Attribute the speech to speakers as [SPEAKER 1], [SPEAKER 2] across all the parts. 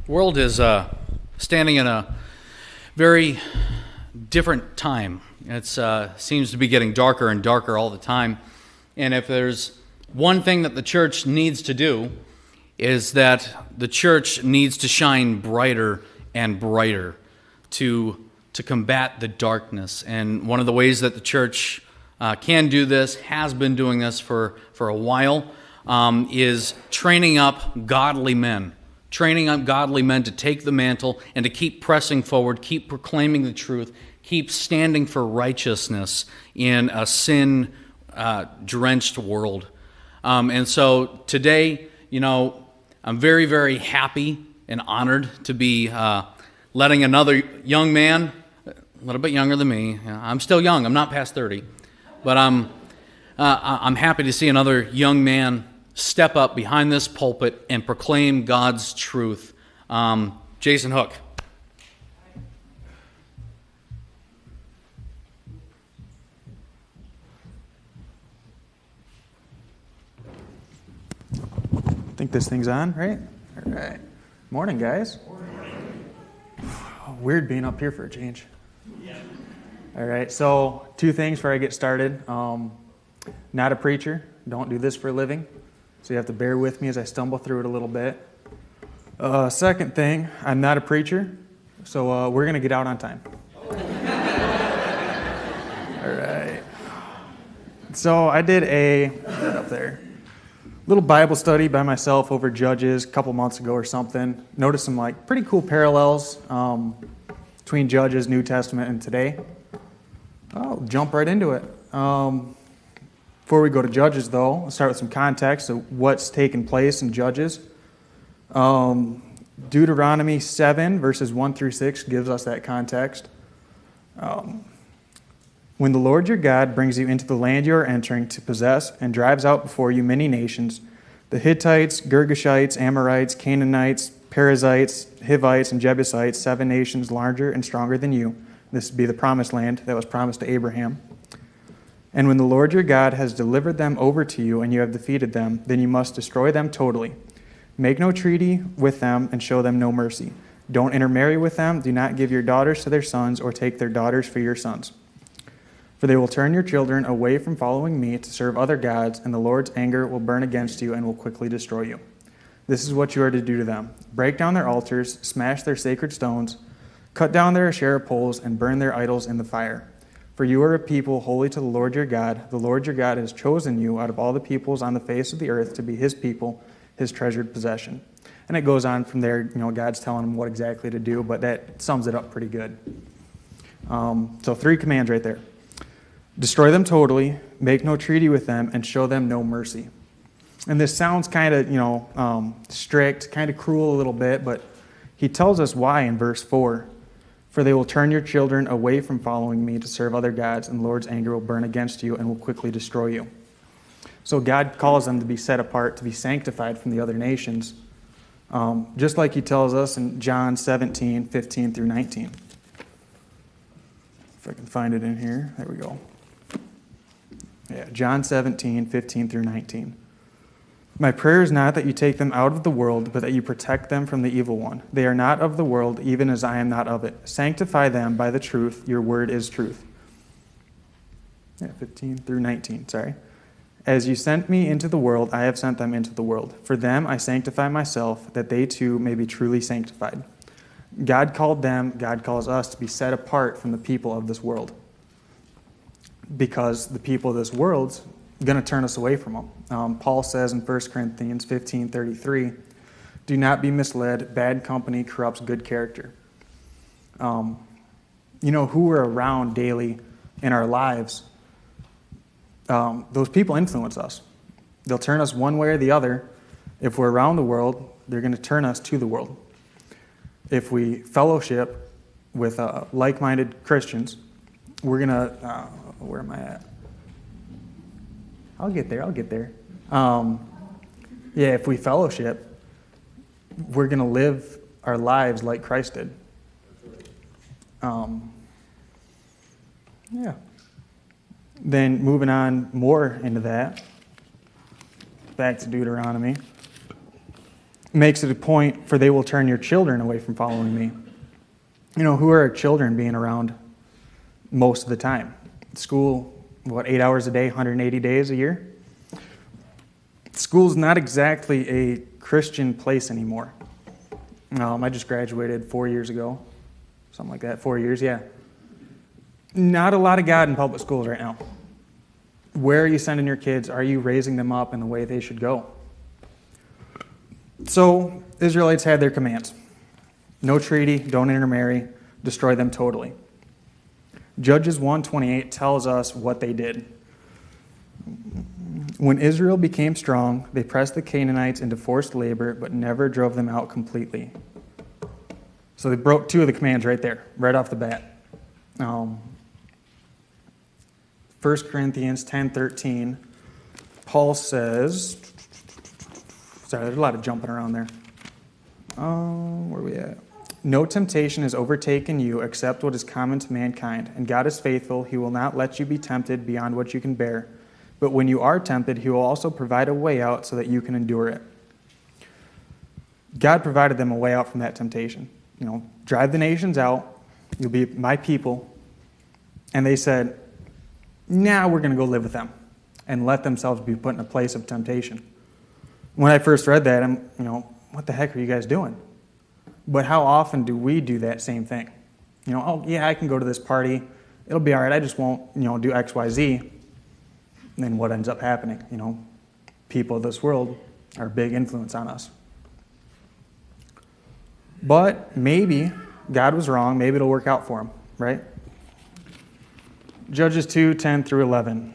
[SPEAKER 1] The world is standing in a very different time. It seems to be getting darker and darker all the time. And if there's one thing that the church needs to do, is that the church needs to shine brighter and brighter to combat the darkness. And one of the ways that the church can do this, has been doing this for a while, is training up godly men. Training up godly men to take the mantle and to keep pressing forward, keep proclaiming the truth, keep standing for righteousness in a sin-drenched world. And so today, I'm very, very happy and honored to be letting another young man, a little bit younger than me, I'm still young, I'm not past 30, but I'm happy to see another young man step up behind this pulpit and proclaim God's truth. Jason Hook.
[SPEAKER 2] I think this thing's on, right? All right. Morning, guys. Weird being up here for a change. Yeah. All right, so 2 things before I get started. Not a preacher. Don't do this for a living. So you have to bear with me as I stumble through it a little bit. Second thing, I'm not a preacher, so we're going to get out on time. All right. So I did up there, little Bible study by myself over Judges a couple months ago or something. Noticed some pretty cool parallels between Judges, New Testament, and today. I'll jump right into it. Before we go to Judges, though, I'll start with some context of what's taken place in Judges. Deuteronomy 7, verses 1 through 6 gives us that context. When the Lord your God brings you into the land you are entering to possess and drives out before you many nations, the Hittites, Girgashites, Amorites, Canaanites, Perizzites, Hivites, and Jebusites, 7 nations larger and stronger than you. This would be the promised land that was promised to Abraham. And when the Lord your God has delivered them over to you and you have defeated them, then you must destroy them totally. Make no treaty with them and show them no mercy. Don't intermarry with them. Do not give your daughters to their sons or take their daughters for your sons. For they will turn your children away from following me to serve other gods, and the Lord's anger will burn against you and will quickly destroy you. This is what you are to do to them. Break down their altars, smash their sacred stones, cut down their Asherah poles, and burn their idols in the fire. For you are a people holy to the Lord your God. The Lord your God has chosen you out of all the peoples on the face of the earth to be his people, his treasured possession. And it goes on from there. God's telling them what exactly to do, but that sums it up pretty good. So 3 commands right there. Destroy them totally, make no treaty with them, and show them no mercy. And this sounds kind of, strict, kind of cruel a little bit, but he tells us why in verse 4. For they will turn your children away from following me to serve other gods, and the Lord's anger will burn against you and will quickly destroy you. So God calls them to be set apart, to be sanctified from the other nations, just like he tells us in John 17, 15 through 19. If I can find it in here. There we go. Yeah, John 17, 15 through 19. My prayer is not that you take them out of the world, but that you protect them from the evil one. They are not of the world, even as I am not of it. Sanctify them by the truth. Your word is truth. 15 through 19, sorry. As you sent me into the world, I have sent them into the world. For them I sanctify myself, that they too may be truly sanctified. God called them, God calls us to be set apart from the people of this world. Because the people of this world's going to turn us away from them. Paul says in 1 Corinthians 15:33, do not be misled. Bad company corrupts good character. Who we're around daily in our lives, those people influence us. They'll turn us one way or the other. If we're around the world, they're going to turn us to the world. If we fellowship with like-minded Christians, we're going to... where am I at? I'll get there. If we fellowship, we're going to live our lives like Christ did. Then moving on more into that, back to Deuteronomy. makes it a point for they will turn your children away from following me. Who are our children being around most of the time? School, 8 hours a day, 180 days a year? School's not exactly a Christian place anymore. I just graduated 4 years ago. Something like that, 4 years, yeah. Not a lot of God in public schools right now. Where are you sending your kids? Are you raising them up in the way they should go? So, Israelites had their commands. No treaty, don't intermarry, destroy them totally. Judges 1:28 tells us what they did. When Israel became strong, they pressed the Canaanites into forced labor, but never drove them out completely. So they broke two of the commands right there, right off the bat. 1 Corinthians 10:13, Paul says, sorry, there's a lot of jumping around there. Where are we at? No temptation has overtaken you except what is common to mankind, and God is faithful. He will not let you be tempted beyond what you can bear. But when you are tempted, he will also provide a way out so that you can endure it. God provided them a way out from that temptation. Drive the nations out, you'll be my people. And they said, now we're going to go live with them and let themselves be put in a place of temptation. When I first read that, I'm, what the heck are you guys doing? But how often do we do that same thing? Oh, yeah, I can go to this party. It'll be all right. I just won't, do X, Y, Z. And then what ends up happening? People of this world are a big influence on us. But maybe God was wrong. Maybe it'll work out for him, right? Judges 2:10 through 11.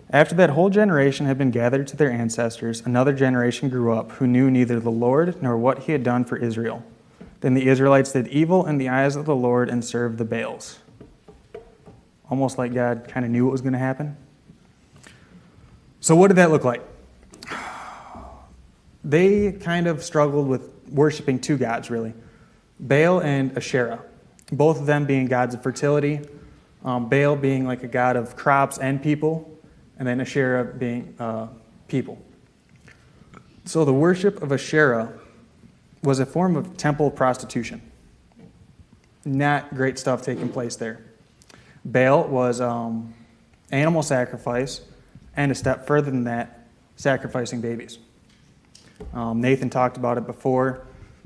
[SPEAKER 2] After that whole generation had been gathered to their ancestors, another generation grew up who knew neither the Lord nor what he had done for Israel. Then the Israelites did evil in the eyes of the Lord and served the Baals. Almost like God kind of knew what was going to happen. So what did that look like? They kind of struggled with worshiping two gods, really. Baal and Asherah. Both of them being gods of fertility. Baal being like a god of crops and people. And then Asherah being people. So the worship of Asherah was a form of temple prostitution. Not great stuff taking place there. Baal was animal sacrifice, and a step further than that, sacrificing babies. Nathan talked about it before.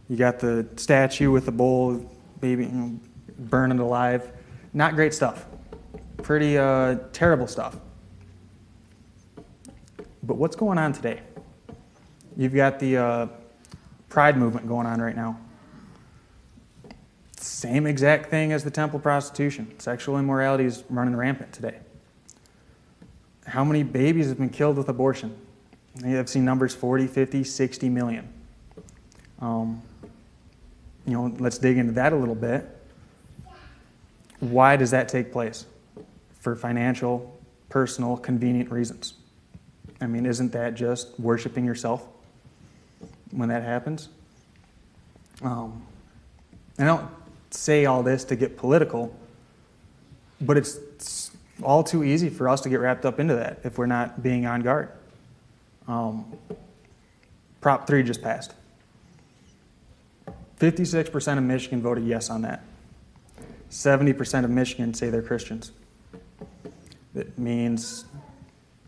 [SPEAKER 2] You got the statue with the bull, baby burning alive. Not great stuff. Pretty terrible stuff. But what's going on today? You've got the pride movement going on right now. Same exact thing as the temple prostitution. Sexual immorality is running rampant today. How many babies have been killed with abortion? I've seen numbers 40, 50, 60 million. Let's dig into that a little bit. Why does that take place? For financial, personal, convenient reasons. Isn't that just worshiping yourself when that happens? I don't say all this to get political, but it's all too easy for us to get wrapped up into that if we're not being on guard. Prop 3 just passed. 56% of Michigan voted yes on that. 70% of Michigan say they're Christians. That means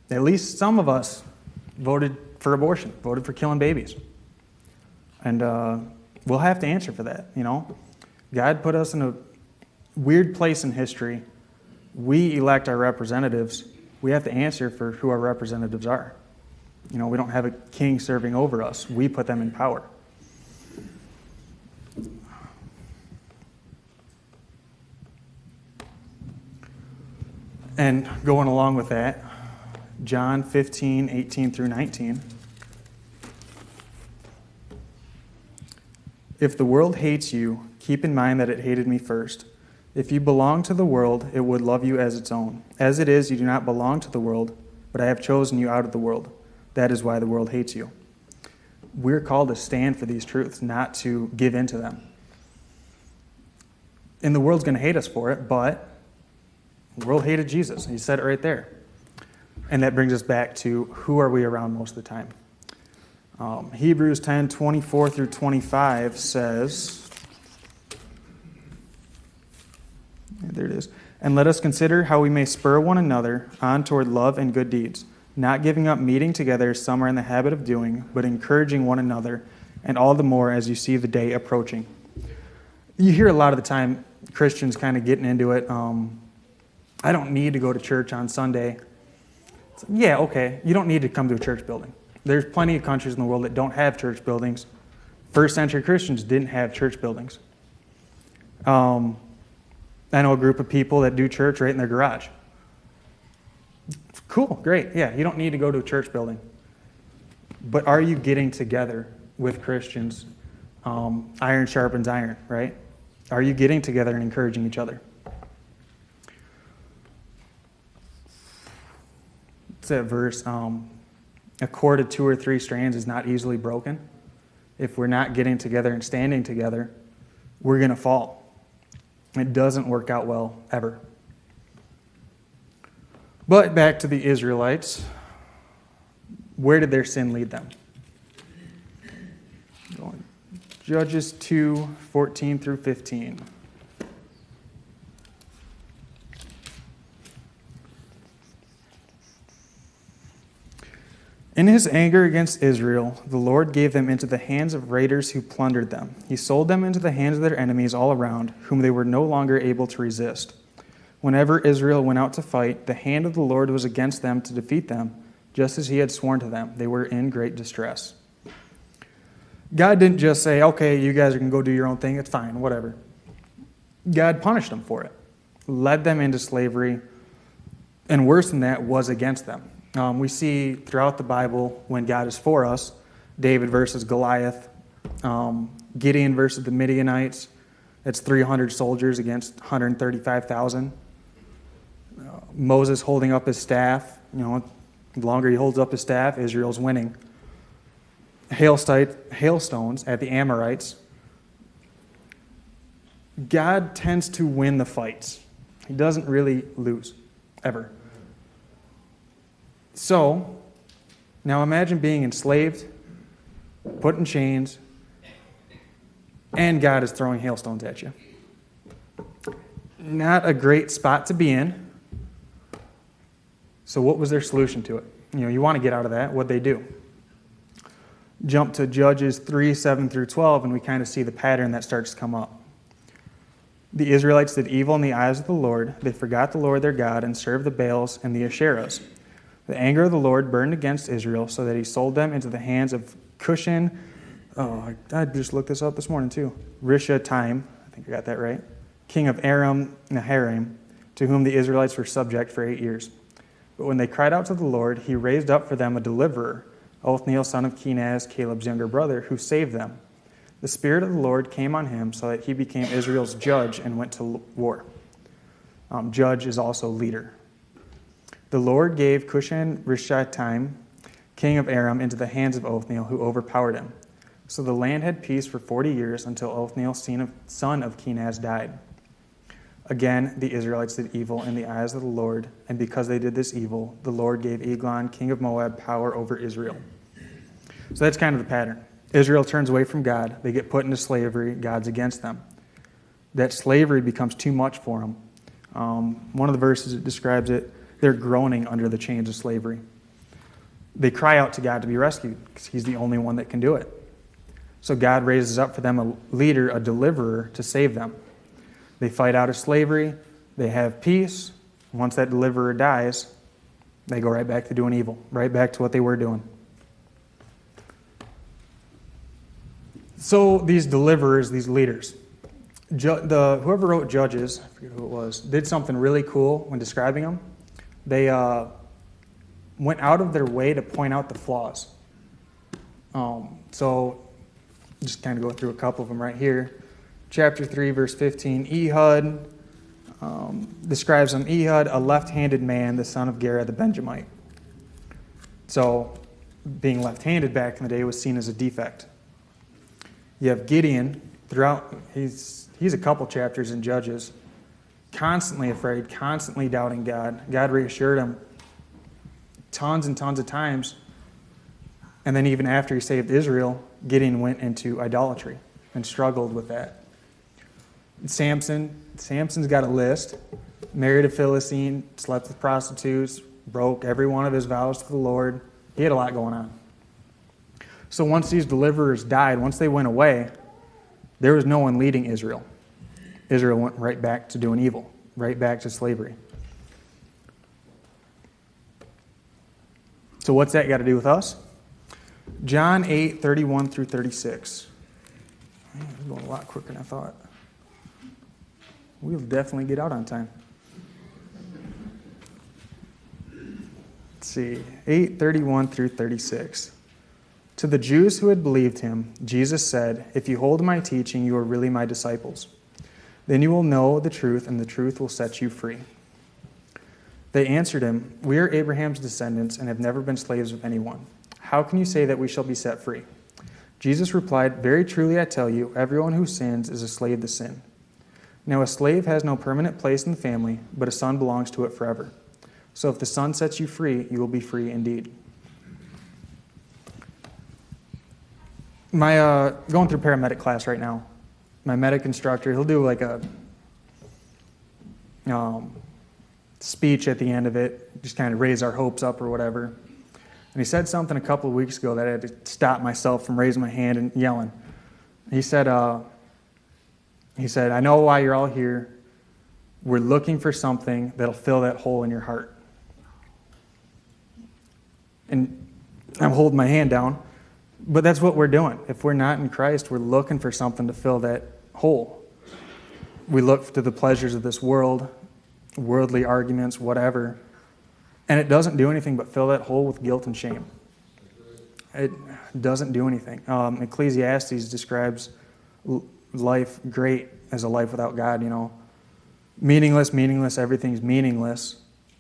[SPEAKER 2] at least some of us voted for abortion, voted for killing babies. And we'll have to answer for that, God put us in a weird place in history. We elect our representatives. We have to answer for who our representatives are. We don't have a king serving over us. We put them in power. And going along with that, John 15:18 through 19. If the world hates you, keep in mind that it hated me first. If you belong to the world, it would love you as its own. As it is, you do not belong to the world, but I have chosen you out of the world. That is why the world hates you. We're called to stand for these truths, not to give in to them. And the world's going to hate us for it, but the world hated Jesus. He said it right there. And that brings us back to who are we around most of the time? Hebrews 10:24 through 25 says, there it is, and let us consider how we may spur one another on toward love and good deeds, not giving up meeting together as some are in the habit of doing, but encouraging one another, and all the more as you see the day approaching. You hear a lot of the time Christians kind of getting into it. I don't need to go to church on Sunday. Yeah, okay. You don't need to come to a church building. There's plenty of countries in the world that don't have church buildings. First century Christians didn't have church buildings. I know a group of people that do church right in their garage. Cool, great. Yeah, you don't need to go to a church building. But are you getting together with Christians? Iron sharpens iron, right? Are you getting together and encouraging each other? It's that verse, a cord of 2 or 3 strands is not easily broken. If we're not getting together and standing together, we're going to fall. It doesn't work out well, ever. But back to the Israelites. Where did their sin lead them? Judges 2:14 through 15. In his anger against Israel, the Lord gave them into the hands of raiders who plundered them. He sold them into the hands of their enemies all around, whom they were no longer able to resist. Whenever Israel went out to fight, the hand of the Lord was against them to defeat them, just as he had sworn to them. They were in great distress. God didn't just say, okay, you guys can go do your own thing, it's fine, whatever. God punished them for it, led them into slavery, and worse than that, was against them. We see throughout the Bible when God is for us, David versus Goliath, Gideon versus the Midianites. That's 300 soldiers against 135,000. Moses holding up his staff. The longer he holds up his staff, Israel's winning. Hailstones at the Amorites. God tends to win the fights. He doesn't really lose, ever. So, now imagine being enslaved, put in chains, and God is throwing hailstones at you. Not a great spot to be in. So what was their solution to it? You want to get out of that. What'd they do? Jump to Judges 3:7 through 12, and we kind of see the pattern that starts to come up. The Israelites did evil in the eyes of the Lord. They forgot the Lord their God and served the Baals and the Asherahs. The anger of the Lord burned against Israel so that he sold them into the hands of Cushan. Oh, I just looked this up this morning too. Rishathaim, I think I got that right. King of Aram Naharaim, to whom the Israelites were subject for 8 years. But when they cried out to the Lord, he raised up for them a deliverer, Othniel, son of Kenaz, Caleb's younger brother, who saved them. The Spirit of the Lord came on him so that he became Israel's judge and went to war. Judge is also leader. The Lord gave Cushan-Rishathaim, king of Aram, into the hands of Othniel, who overpowered him. So the land had peace for 40 years until Othniel, son of Kenaz, died. Again, the Israelites did evil in the eyes of the Lord, and because they did this evil, the Lord gave Eglon, king of Moab, power over Israel. So that's kind of the pattern. Israel turns away from God. They get put into slavery. God's against them. That slavery becomes too much for them. One of the verses that describes it, they're groaning under the chains of slavery. They cry out to God to be rescued because he's the only one that can do it. So God raises up for them a leader, a deliverer, to save them. They fight out of slavery. They have peace. Once that deliverer dies, they go right back to doing evil, right back to what they were doing. So these deliverers, these leaders, whoever wrote Judges, I forget who it was, did something really cool when describing them. They went out of their way to point out the flaws. So just kind of go through a couple of them right here. Chapter 3, verse 15, Ehud describes him, Ehud, a left-handed man, the son of Gera the Benjamite. So being left-handed back in the day was seen as a defect. You have Gideon, throughout, he's a couple chapters in Judges, constantly afraid, constantly doubting God. God reassured him, tons and tons of times. And then even after he saved Israel, Gideon went into idolatry and struggled with that. Samson's got a list. Married a Philistine, slept with prostitutes, broke every one of his vows to the Lord. He had a lot going on. So once these deliverers died, once they went away, there was no one leading Israel. Israel went right back to doing evil, right back to slavery. So what's that got to do with us? John 8:31 through 36. Man, we're going a lot quicker than I thought. We'll definitely get out on time. Let's see, 8:31 through 36. To the Jews who had believed him, Jesus said, "If you hold my teaching, you are really my disciples. Then you will know the truth, and the truth will set you free." They answered him, "We are Abraham's descendants and have never been slaves of anyone. How can you say that we shall be set free?" Jesus replied, "Very truly I tell you, everyone who sins is a slave to sin. Now a slave has no permanent place in the family, but a son belongs to it forever. So if the Son sets you free, you will be free indeed." My going through paramedic class right now. My medic instructor, he'll do like a speech at the end of it, just kind of raise our hopes up or whatever. And he said something a couple of weeks ago that I had to stop myself from raising my hand and yelling. He said, "I know why you're all here. We're looking for something that'll fill that hole in your heart." And I'm holding my hand down. But that's what we're doing. If we're not in Christ, we're looking for something to fill that hole. We look to the pleasures of this world, worldly arguments, whatever, and it doesn't do anything but fill that hole with guilt and shame. It doesn't do anything. Ecclesiastes describes life great as a life without God, Meaningless, everything's meaningless.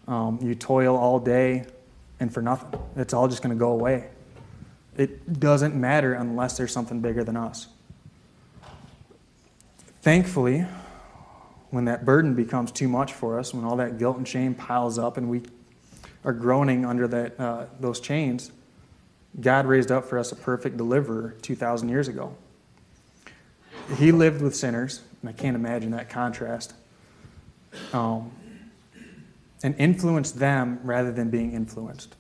[SPEAKER 2] You toil all day and for nothing. It's all just going to go away. It doesn't matter unless there's something bigger than us. Thankfully, when that burden becomes too much for us, when all that guilt and shame piles up and we are groaning under those chains, God raised up for us a perfect deliverer 2,000 years ago. He lived with sinners, and I can't imagine that contrast, and influenced them rather than being influenced.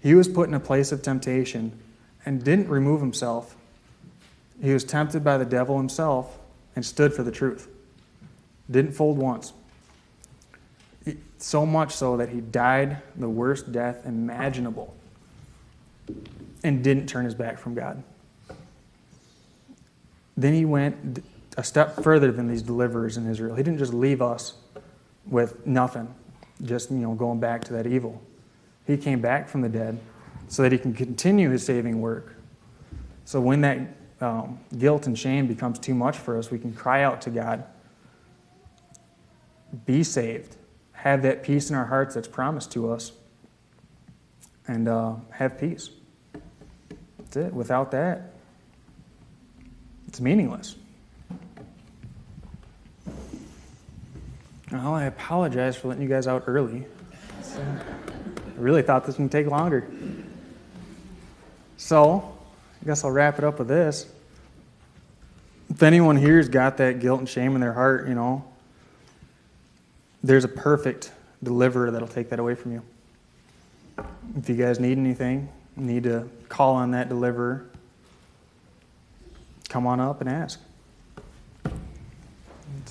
[SPEAKER 2] He was put in a place of temptation and didn't remove himself. He was tempted by the devil himself and stood for the truth. Didn't fold once. So much so that he died the worst death imaginable and didn't turn his back from God. Then he went a step further than these deliverers in Israel. He didn't just leave us with nothing, just going back to that evil. He came back from the dead so that he can continue his saving work. So when that guilt and shame becomes too much for us, we can cry out to God, be saved, have that peace in our hearts that's promised to us, and have peace. That's it. Without that, it's meaningless. Well, I apologize for letting you guys out early. I really thought this would take longer. So, I guess I'll wrap it up with this. If anyone here's got that guilt and shame in their heart, there's a perfect deliverer that'll take that away from you. If you guys need anything, need to call on that deliverer, come on up and ask.